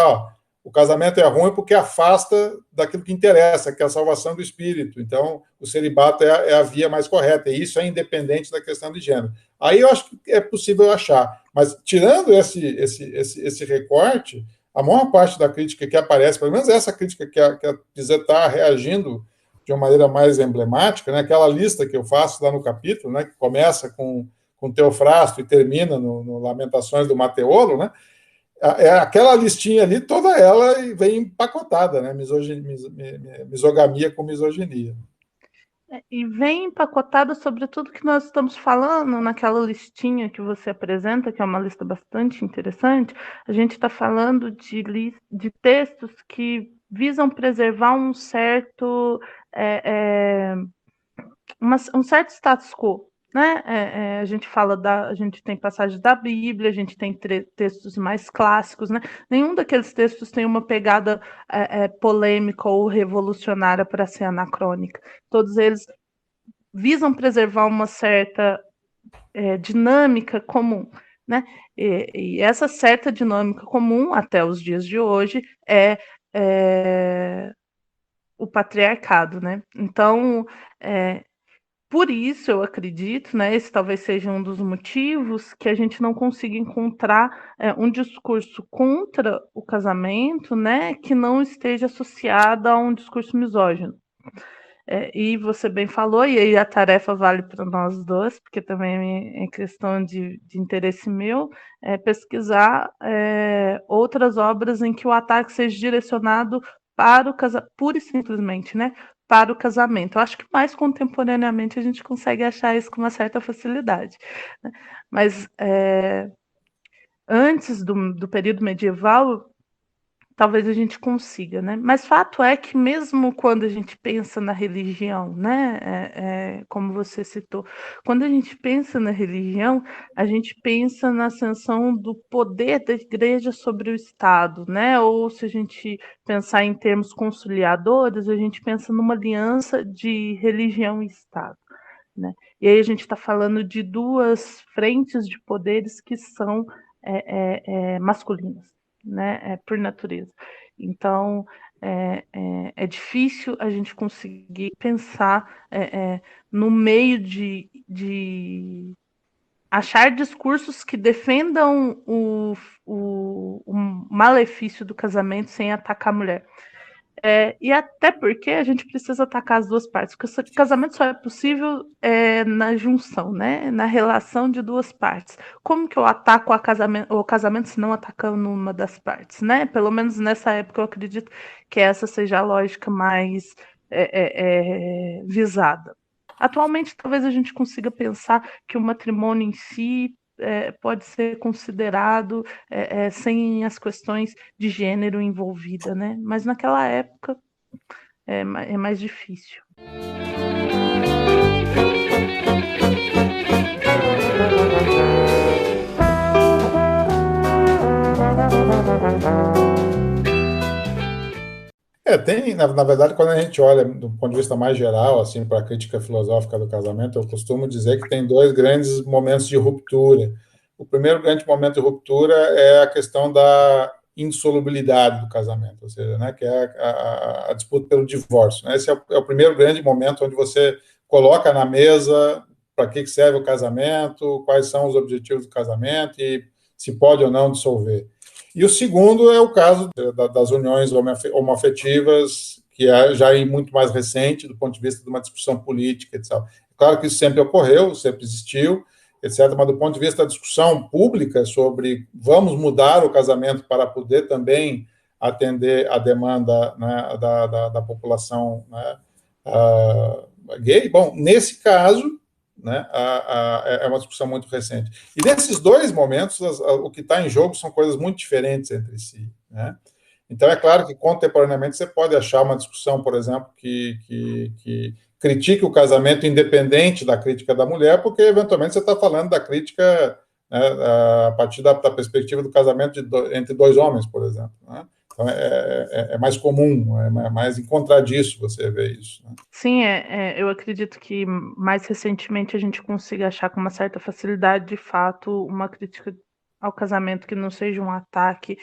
Speaker 1: o casamento é ruim porque afasta daquilo que interessa, que é a salvação do espírito. Então, o celibato é a via mais correta, e isso é independente da questão de gênero. Aí eu acho que é possível achar. Mas, tirando esse recorte, a maior parte da crítica que aparece, pelo menos essa crítica que a Pizan está reagindo de uma maneira mais emblemática, né, aquela lista que eu faço lá no capítulo, né, que começa com Teofrasto e termina no Lamentações do Mateolo, né, aquela listinha ali, toda ela vem empacotada, né, misogamia com misoginia.
Speaker 2: E vem empacotada sobre tudo que nós estamos falando naquela listinha que você apresenta, que é uma lista bastante interessante. A gente está falando de textos que visam preservar um certo um certo status quo, né? A gente fala a gente tem passagens da Bíblia, a gente tem textos mais clássicos, né? Nenhum daqueles textos tem uma pegada polêmica ou revolucionária para ser anacrônica. Todos eles visam preservar uma certa dinâmica comum, né? E essa certa dinâmica comum até os dias de hoje é o patriarcado, né? Então, por isso, eu acredito, né, esse talvez seja um dos motivos que a gente não consiga encontrar um discurso contra o casamento, né, que não esteja associado a um discurso misógino. E você bem falou, e aí a tarefa vale para nós dois, porque também é questão de interesse meu, pesquisar outras obras em que o ataque seja direcionado para o casamento, pura e simplesmente, né, para o casamento. Eu acho que mais contemporaneamente a gente consegue achar isso com uma certa facilidade, né? Mas antes do período medieval, talvez a gente consiga, né? Mas fato é que mesmo quando a gente pensa na religião, né, como você citou, quando a gente pensa na religião, a gente pensa na ascensão do poder da igreja sobre o Estado, né? Ou se a gente pensar em termos conciliadores, a gente pensa numa aliança de religião e Estado, né? E aí a gente está falando de duas frentes de poderes que são masculinas. né? Por natureza. Então, é difícil a gente conseguir pensar no meio de achar discursos que defendam o malefício do casamento sem atacar a mulher. E até porque a gente precisa atacar as duas partes, porque o casamento só é possível na junção, né? Na relação de duas partes. Como que eu ataco o casamento se não atacando uma das partes, né? Pelo menos nessa época eu acredito que essa seja a lógica mais visada. Atualmente, talvez a gente consiga pensar que o matrimônio em si pode ser considerado sem as questões de gênero envolvida, né? Mas naquela época é mais difícil.
Speaker 1: Tem, na verdade, quando a gente olha do ponto de vista mais geral, assim, para a crítica filosófica do casamento, eu costumo dizer que tem dois grandes momentos de ruptura. O primeiro grande momento de ruptura é a questão da insolubilidade do casamento, ou seja, né, que é a disputa pelo divórcio. Né? Esse é o primeiro grande momento onde você coloca na mesa para que serve o casamento, quais são os objetivos do casamento e se pode ou não dissolver. E o segundo é o caso das uniões homoafetivas, que é já muito mais recente, do ponto de vista de uma discussão política, etc. Claro que isso sempre ocorreu, sempre existiu, etc., mas do ponto de vista da discussão pública sobre vamos mudar o casamento para poder também atender a demanda, né, da população, né, gay, bom, nesse caso, né, é uma discussão muito recente. E nesses dois momentos, o que está em jogo são coisas muito diferentes entre si. Né? Então, é claro que, contemporaneamente, você pode achar uma discussão, por exemplo, que critique o casamento independente da crítica da mulher, porque, eventualmente, você está falando da crítica, né, a partir da perspectiva do casamento entre dois homens, por exemplo. Né? Então, é mais comum, é mais encontradiço você ver isso. Né?
Speaker 2: Sim, eu acredito que mais recentemente a gente consiga achar com uma certa facilidade, de fato, uma crítica ao casamento que não seja um ataque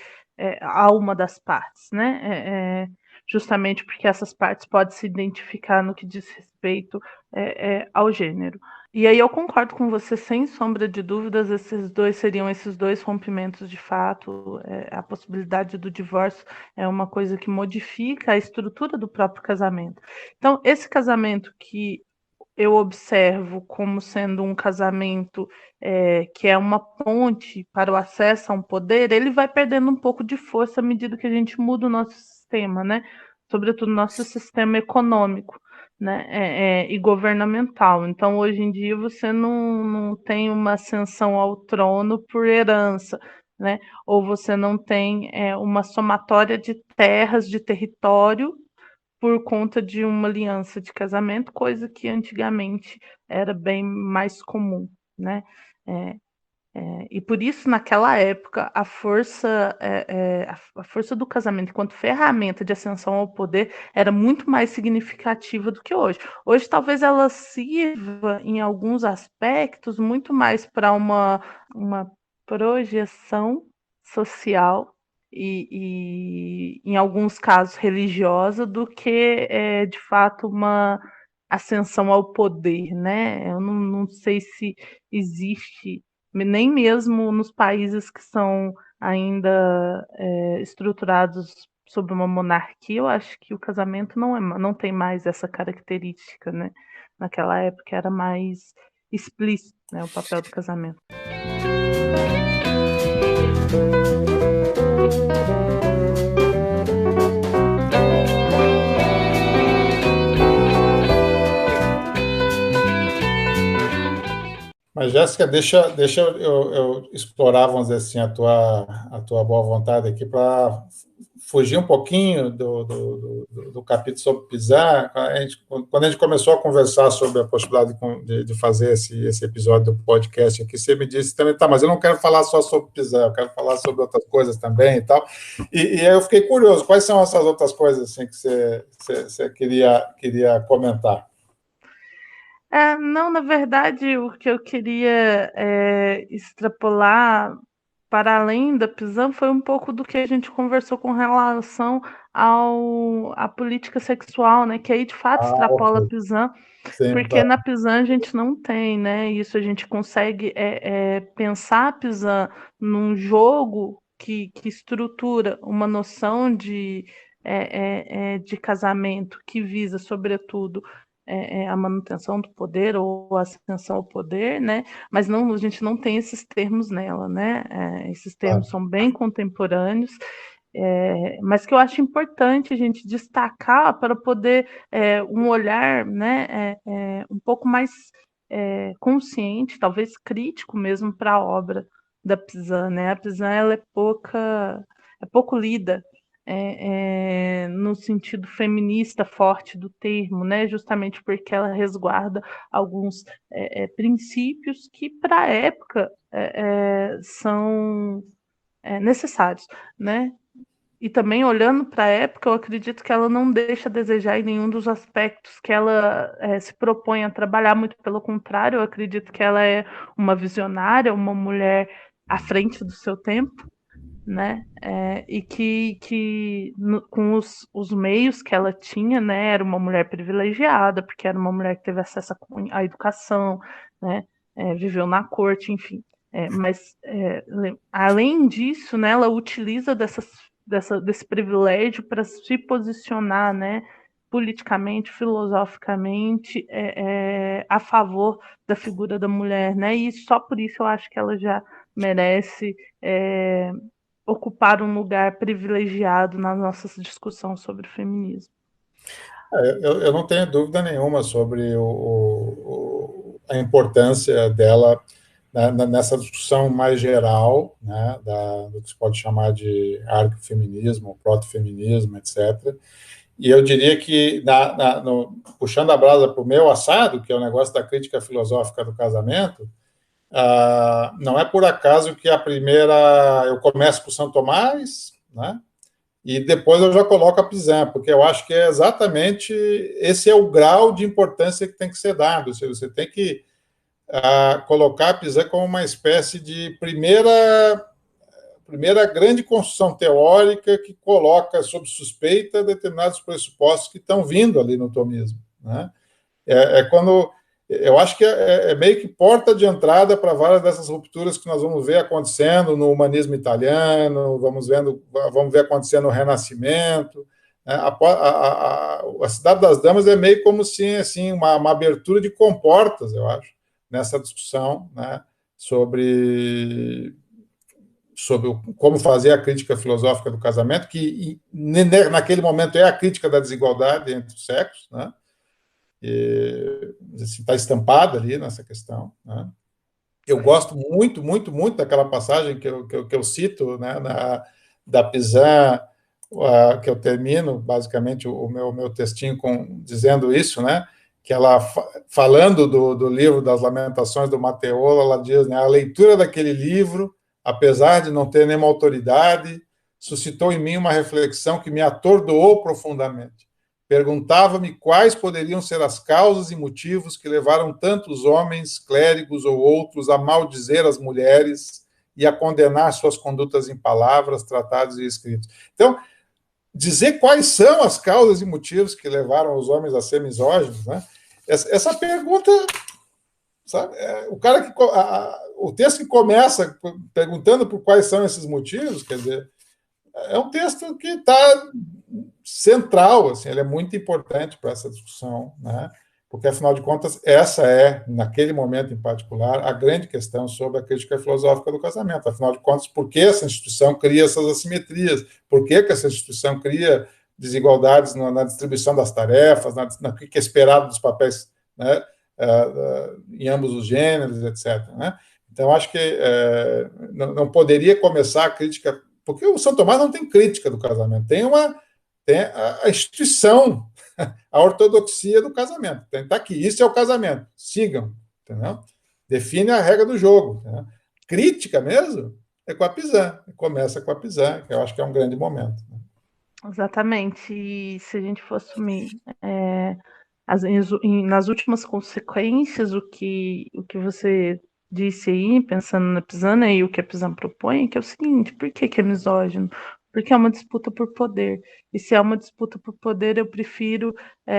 Speaker 2: a uma das partes, né? Justamente porque essas partes podem se identificar no que diz respeito ao gênero. E aí eu concordo com você, sem sombra de dúvidas, seriam esses dois rompimentos de fato. A possibilidade do divórcio é uma coisa que modifica a estrutura do próprio casamento. Então, esse casamento que eu observo como sendo um casamento que é uma ponte para o acesso a um poder, ele vai perdendo um pouco de força à medida que a gente muda o nosso sistema, né? Sobretudo o nosso sistema econômico, né? E governamental. Então, hoje em dia, você não tem uma ascensão ao trono por herança, né? Ou você não tem uma somatória de terras, de território, por conta de uma aliança de casamento, coisa que antigamente era bem mais comum, né? É, e por isso, naquela época, a força do casamento enquanto ferramenta de ascensão ao poder era muito mais significativa do que hoje. Hoje, talvez ela sirva, em alguns aspectos, muito mais para uma projeção social e, em alguns casos, religiosa, do que, de fato, uma ascensão ao poder, né? Eu não sei se existe nem mesmo nos países que são ainda estruturados sobre uma monarquia, eu acho que o casamento não tem mais essa característica, né? Naquela época era mais explícito, né, o papel do casamento.
Speaker 1: Mas, Jéssica, deixa eu explorar, vamos dizer assim, a tua boa vontade aqui para fugir um pouquinho do capítulo sobre pisar. Quando a gente começou a conversar sobre a possibilidade de fazer esse episódio do podcast aqui, você me disse também, tá, mas eu não quero falar só sobre pisar, eu quero falar sobre outras coisas também e tal. E aí eu fiquei curioso, quais são essas outras coisas assim, que você queria comentar?
Speaker 2: Não, na verdade, o que eu queria extrapolar para além da Pisã, foi um pouco do que a gente conversou com relação à política sexual, né? Que aí de fato
Speaker 1: Ok.
Speaker 2: extrapola a Pisã,
Speaker 1: Sim,
Speaker 2: porque
Speaker 1: tá.
Speaker 2: na Pisã a gente não tem, né? Isso a gente consegue pensar a Pisã num jogo que estrutura uma noção de casamento que visa, sobretudo, a manutenção do poder ou a ascensão ao poder, né? Mas não, a gente não tem esses termos nela, né? Esses termos
Speaker 1: Tá.
Speaker 2: são bem contemporâneos, mas que eu acho importante a gente destacar para poder um olhar, né, um pouco mais consciente, talvez crítico mesmo para a obra da Pizan, né? A Pizan ela é pouco lida no sentido feminista forte do termo, né? Justamente porque ela resguarda alguns princípios que para a época são necessários, né? E também olhando para a época, eu acredito que ela não deixa a desejar em nenhum dos aspectos que ela se propõe a trabalhar, muito pelo contrário, eu acredito que ela é uma visionária, uma mulher à frente do seu tempo, né? E com os meios que ela tinha, né? Era uma mulher privilegiada, porque era uma mulher que teve acesso à educação, né? Viveu na corte, enfim. Mas além disso, né? Ela utiliza desse privilégio para se posicionar, né? Politicamente, filosoficamente, a favor da figura da mulher, né? E só por isso eu acho que ela já merece ocupar um lugar privilegiado na nossa discussão sobre o feminismo.
Speaker 1: Eu não tenho dúvida nenhuma sobre a importância dela, né, nessa discussão mais geral, né, do que se pode chamar de arcofeminismo, protofeminismo, etc. E eu diria que, puxando a brasa para o meu assado, que é o negócio da crítica filosófica do casamento, não é por acaso que a primeira, eu começo com São Tomás, né? E depois eu já coloco a Pizan, porque eu acho que é exatamente esse é o grau de importância que tem que ser dado. Você tem que colocar a Pizan como uma espécie de primeira grande construção teórica que coloca sob suspeita determinados pressupostos que estão vindo ali no tomismo, né? Quando eu acho que meio que porta de entrada para várias dessas rupturas que nós vamos ver acontecendo no humanismo italiano, vamos ver acontecendo no Renascimento, né? A Cidade das Damas é meio como se assim uma abertura de comportas, eu acho, nessa discussão, né, sobre como fazer a crítica filosófica do casamento, que naquele momento é a crítica da desigualdade entre os sexos, né? Está estampada ali nessa questão, né? Eu gosto muito, muito, muito daquela passagem que eu cito, né, da Pizan, que eu termino basicamente o meu textinho dizendo isso, né, que ela, falando do livro das Lamentações do Matteola, ela diz, né, a leitura daquele livro, apesar de não ter nenhuma autoridade, suscitou em mim uma reflexão que me atordoou profundamente. Perguntava-me quais poderiam ser as causas e motivos que levaram tantos homens, clérigos ou outros a maldizer as mulheres e a condenar suas condutas em palavras, tratados e escritos. Então, dizer quais são as causas e motivos que levaram os homens a ser misóginos, né? Essa pergunta, sabe? O texto que começa perguntando por quais são esses motivos, quer dizer, é um texto que está central, assim, ele é muito importante para essa discussão, né? Porque, afinal de contas, essa é, naquele momento em particular, a grande questão sobre a crítica filosófica do casamento. Afinal de contas, por que essa instituição cria essas assimetrias? Por que essa instituição cria desigualdades na distribuição das tarefas, no que é esperado dos papéis, né, em ambos os gêneros, etc., né? Então, acho que não poderia começar a crítica, porque o São Tomás não tem crítica do casamento, tem a instituição, a ortodoxia do casamento. Está aqui, isso é o casamento, sigam, entendeu? Define a regra do jogo. Entendeu? Crítica mesmo é com a Pizan, começa com a Pizan, que eu acho que é um grande momento. Né?
Speaker 2: Exatamente. E se a gente for assumir nas últimas consequências o que você disse aí, pensando na Pisana e o que a Pisana propõe, que é o seguinte: por que é misógino? Porque é uma disputa por poder. E se é uma disputa por poder, eu prefiro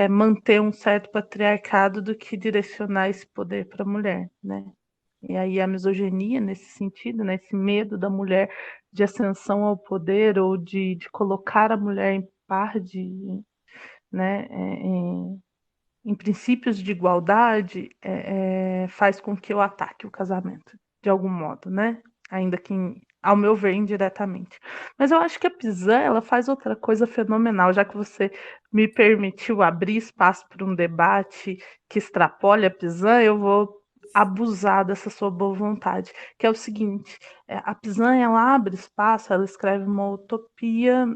Speaker 2: manter um certo patriarcado do que direcionar esse poder para a mulher, né? E aí a misoginia nesse sentido, né, esse medo da mulher de ascensão ao poder ou de colocar a mulher em par de, né, em princípios de igualdade, faz com que eu ataque o casamento, de algum modo, né? Ainda que, ao meu ver, indiretamente. Mas eu acho que a Pizan, ela faz outra coisa fenomenal, já que você me permitiu abrir espaço para um debate que extrapole a Pizan, eu vou abusar dessa sua boa vontade, que é o seguinte: a Pizan, ela abre espaço, ela escreve uma utopia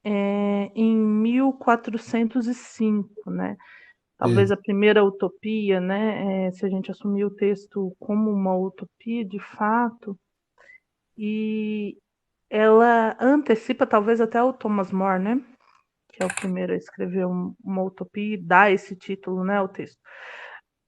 Speaker 2: em 1405, né? Talvez
Speaker 1: E,
Speaker 2: a primeira utopia, né, se a gente assumir o texto como uma utopia de fato, e ela antecipa talvez até o Thomas More, né, que é o primeiro a escrever uma utopia e dá esse título, né, ao texto.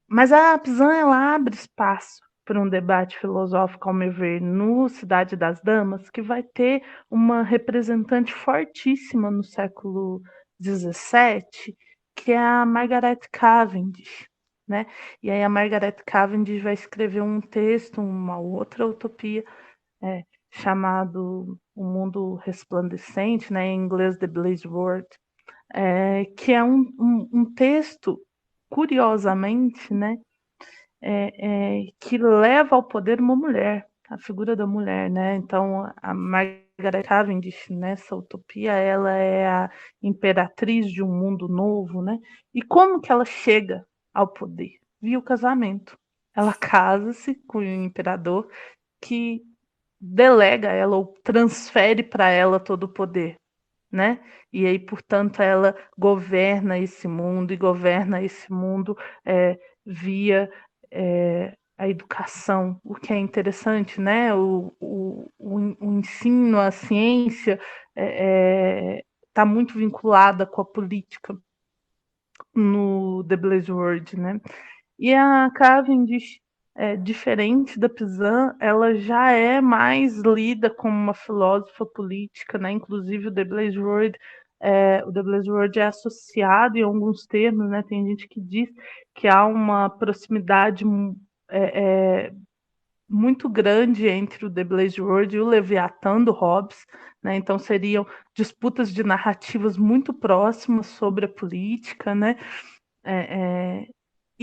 Speaker 2: Mas a Pizan, ela abre espaço para um debate filosófico, ao meu ver, no Cidade das Damas, que vai ter uma representante fortíssima no século XVII, que é a Margaret Cavendish, né? E aí a Margaret Cavendish vai escrever um texto, uma outra utopia, chamado O Mundo Resplandecente, né? Em inglês The Blazed World, que é um texto, curiosamente, né, que leva ao poder uma mulher, a figura da mulher, né? Então, a Margaret Cavendish, nessa utopia, ela é a imperatriz de um mundo novo, né? E como que ela chega ao poder? Via o casamento. Ela casa-se com o imperador que delega a ela ou transfere para ela todo o poder, né? E aí, portanto, ela governa esse mundo e governa esse mundo via a educação, o que é interessante, né? O ensino, a ciência está muito vinculada com a política no The Blaze World, né? E a Cavendish, diferente da Pizan, ela já é mais lida como uma filósofa política, né? Inclusive o The Blaze World é associado em alguns termos, né? Tem gente que diz que há uma proximidade é, muito grande entre o The Blaze World e o Leviatã do Hobbes, né? Então seriam disputas de narrativas muito próximas sobre a política, né? É, é,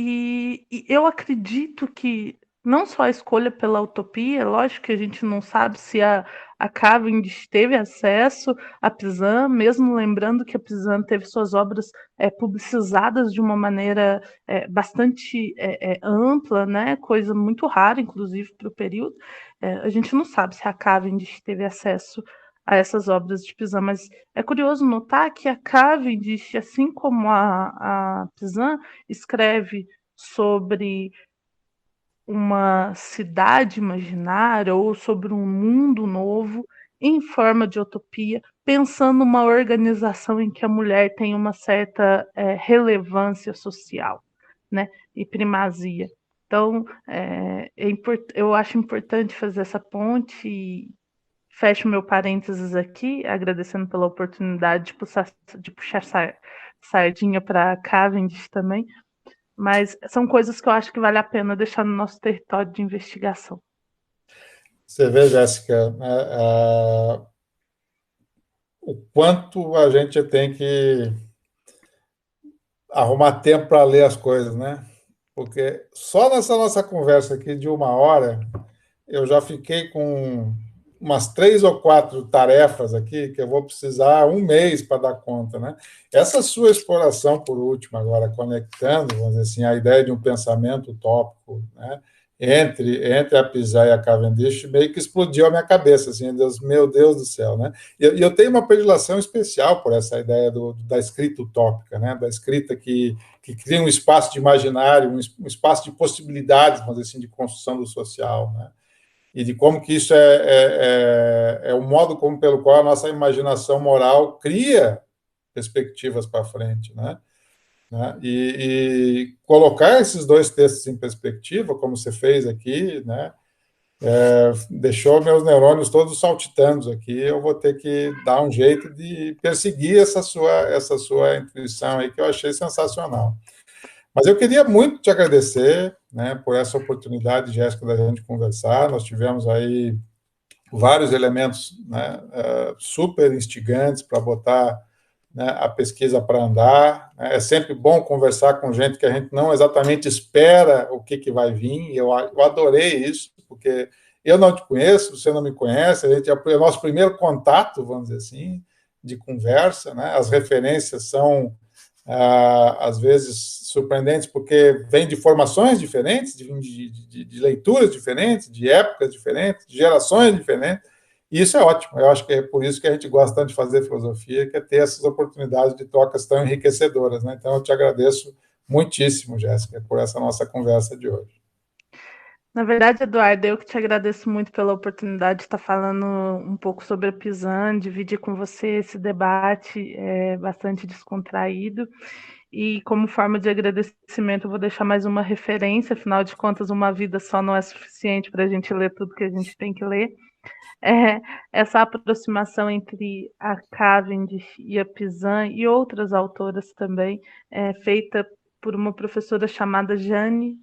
Speaker 2: e eu acredito que não só a escolha pela utopia, lógico que a gente não sabe se a Cavendish teve acesso a Pizan, mesmo lembrando que a Pizan teve suas obras publicizadas de uma maneira bastante ampla, né? Coisa muito rara, inclusive, para o período. A gente não sabe se a Cavendish teve acesso a essas obras de Pizan, mas é curioso notar que a Cavendish, assim como a Pizan, escreve sobre uma cidade imaginária ou sobre um mundo novo em forma de utopia, pensando numa organização em que a mulher tem uma certa relevância social, né, e primazia. Então, eu acho importante fazer essa ponte e fecho meu parênteses aqui, agradecendo pela oportunidade de puxar sardinha para Cavendish também, mas são coisas que eu acho que vale a pena deixar no nosso território de investigação.
Speaker 1: você vê, Jéssica, o quanto a gente tem que arrumar tempo para ler as coisas, né? Porque só nessa nossa conversa aqui de 1 hora, eu já fiquei com umas 3 ou 4 tarefas aqui que eu vou precisar 1 mês para dar conta, né? Essa sua exploração, por último, agora conectando, vamos dizer assim, a ideia de um pensamento utópico, né? Entre a Pizarro e a Cavendish, meio que explodiu a minha cabeça, assim, meu Deus do céu, né? E eu tenho uma predileção especial por essa ideia da escrita utópica, né? Da escrita que cria um espaço de imaginário, um espaço de possibilidades, vamos dizer assim, de construção do social, né? E de como que isso é o modo como pelo qual a nossa imaginação moral cria perspectivas para frente, né? né? E colocar esses dois textos em perspectiva, como você fez aqui, né? Deixou meus neurônios todos saltitando aqui. Eu vou ter que dar um jeito de perseguir essa sua intuição aí, que eu achei sensacional. Mas eu queria muito te agradecer, né, por essa oportunidade, Jéssica, da gente conversar. Nós tivemos aí vários elementos, né, super instigantes para botar, né, a pesquisa para andar. É sempre bom conversar com gente que a gente não exatamente espera o que vai vir. Eu adorei isso, porque eu não te conheço, você não me conhece, a gente é o nosso primeiro contato, vamos dizer assim, de conversa, né? As referências são, às vezes, surpreendentes, porque vêm de formações diferentes, de leituras diferentes, de épocas diferentes, de gerações diferentes, e isso é ótimo. Eu acho que é por isso que a gente gosta tanto de fazer filosofia, que é ter essas oportunidades de trocas tão enriquecedoras, né? Então, eu te agradeço muitíssimo, Jéssica, por essa nossa conversa de hoje.
Speaker 2: Na verdade, Eduardo, eu que te agradeço muito pela oportunidade de estar falando um pouco sobre a Pisan, dividir com você esse debate bastante descontraído. E como forma de agradecimento, eu vou deixar mais uma referência, afinal de contas, uma vida só não é suficiente para a gente ler tudo que a gente tem que ler. Essa aproximação entre a Cavendish e a Pisan e outras autoras também, feita por uma professora chamada Jane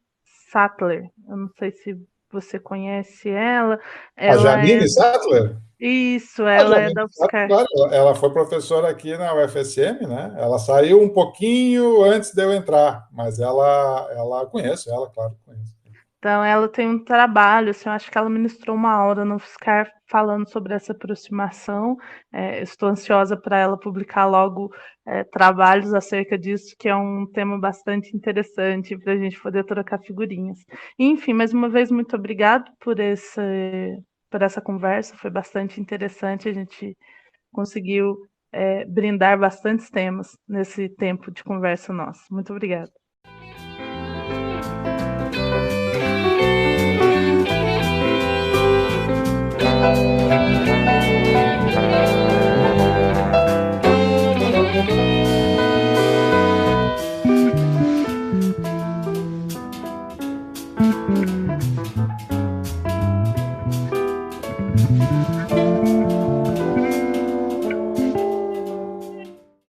Speaker 2: Sattler. Eu não sei se você conhece ela.
Speaker 1: A
Speaker 2: Ela é
Speaker 1: Janine Sattler?
Speaker 2: isso,
Speaker 1: A
Speaker 2: ela é
Speaker 1: Janine
Speaker 2: da
Speaker 1: Sattler,
Speaker 2: UFSCar.
Speaker 1: claro, ela foi professora aqui na UFSM, né? Ela saiu um pouquinho antes de eu entrar, mas ela conheço ela, claro, conheço.
Speaker 2: Então, ela tem um trabalho, assim, eu acho que ela ministrou uma aula no UFSCar falando sobre essa aproximação. Estou ansiosa para ela publicar logo trabalhos acerca disso, que é um tema bastante interessante para a gente poder trocar figurinhas. Enfim, mais uma vez, muito obrigado por essa conversa, foi bastante interessante, a gente conseguiu brindar bastantes temas nesse tempo de conversa nossa. Muito obrigada.